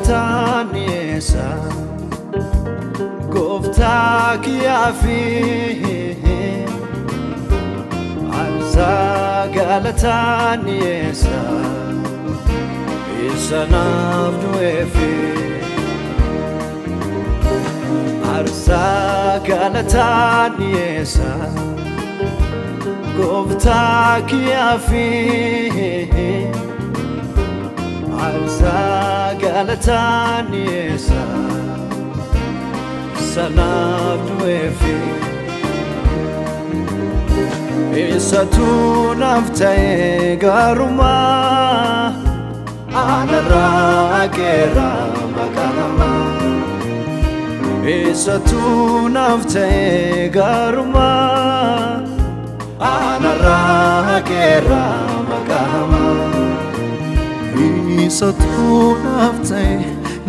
galatanisa gofta kiafi arsa galatanisa isanaf duefi arsa galatanisa gofta kiafi arsa galatanisa sanaf duefi isatu naftae garuma anara kera makanama isatu naftae garuma anara kera makanama isatu naftae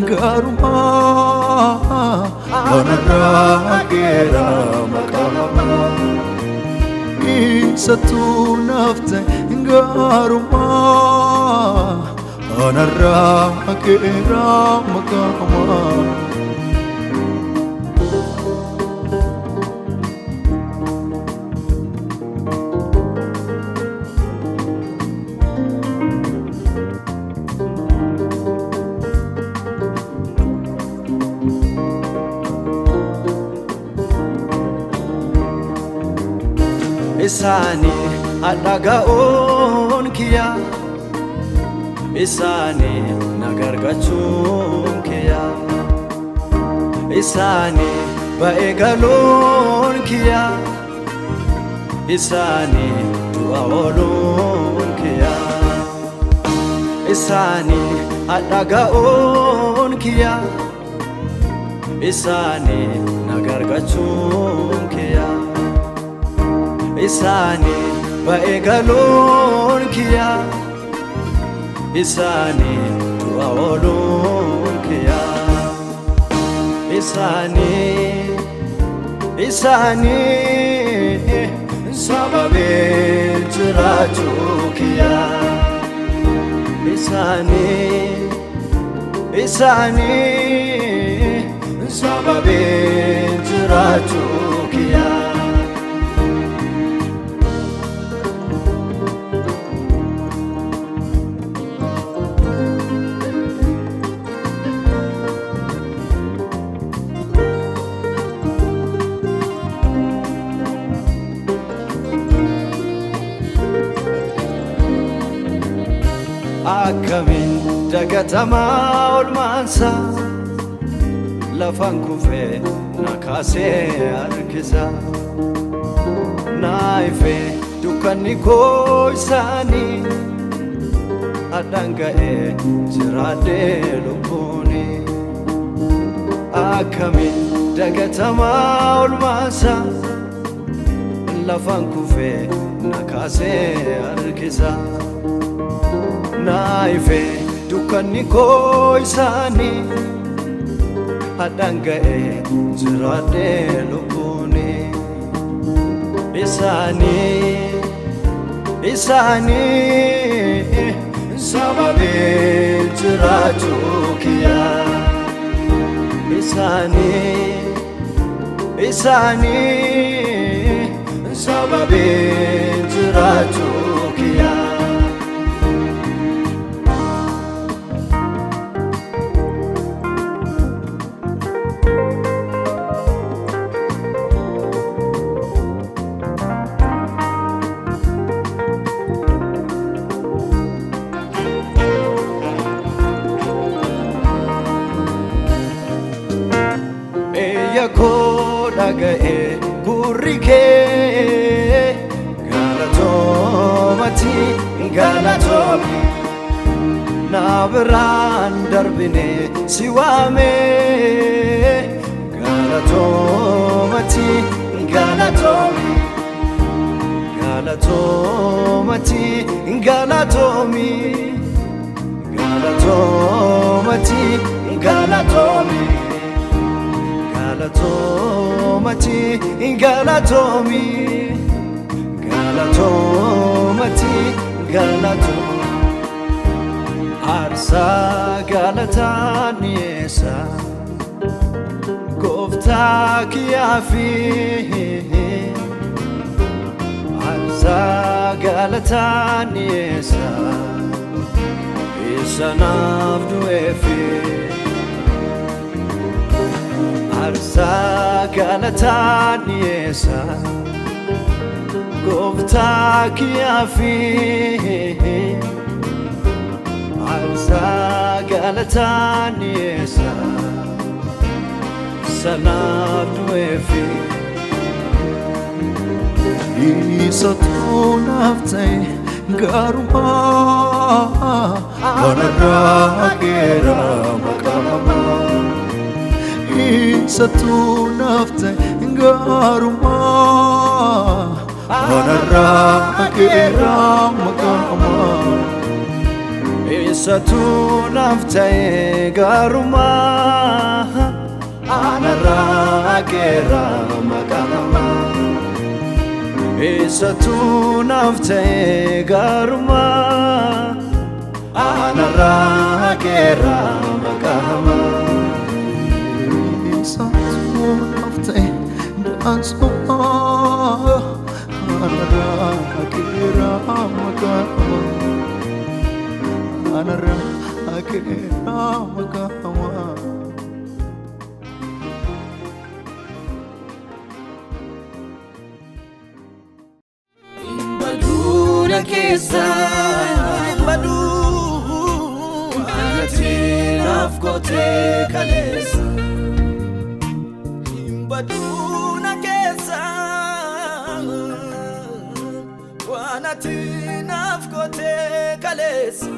garuma anara kera makanama isatu naftae garuma anara kera makanama isani adagaon kiya isani nagargachun kiya isani baegalon kiya isani duawolon kiya isani adagaon kiya isani nagargachun kiya isani baegalon kiya isani duawolon kiya isani sababe jiraju kiya isani sababe jiraju kiya akamin dagatama olmansa lafan kufe nakase arkisa naife dukanni koisani adangae jirade lubuni akamin dagatama olmansa lafan kufe nakase arkisa naife dukanni koisani adangae jirade lubuni isani sababe jiraju kiya isani sababe jiraju kiya ko dagae gurike galatomati galatomi nabran darbine siwame galatomati galatomi galatomati galatomi galatomati galatomi galatomati galatomi galatomati galatomi Arsa galataniesa Gofta kiafi Arsa galataniesa Isanaf duefi Arsa galataniesa Gofta kiafi Arsa galataniesa Sanaf duefi Isa tunafte garuma Wanaragera makama Isa tunafte garuma Wanaragera makama Isa tunafte garuma Anaragera makama Isa tunafte garuma Anaragera makama Isa tunafte dansuma Wanaragera makama Anaragera makama Kesa badu Anatin afkote kalesa Badu na kesa Anatin afkote kalesa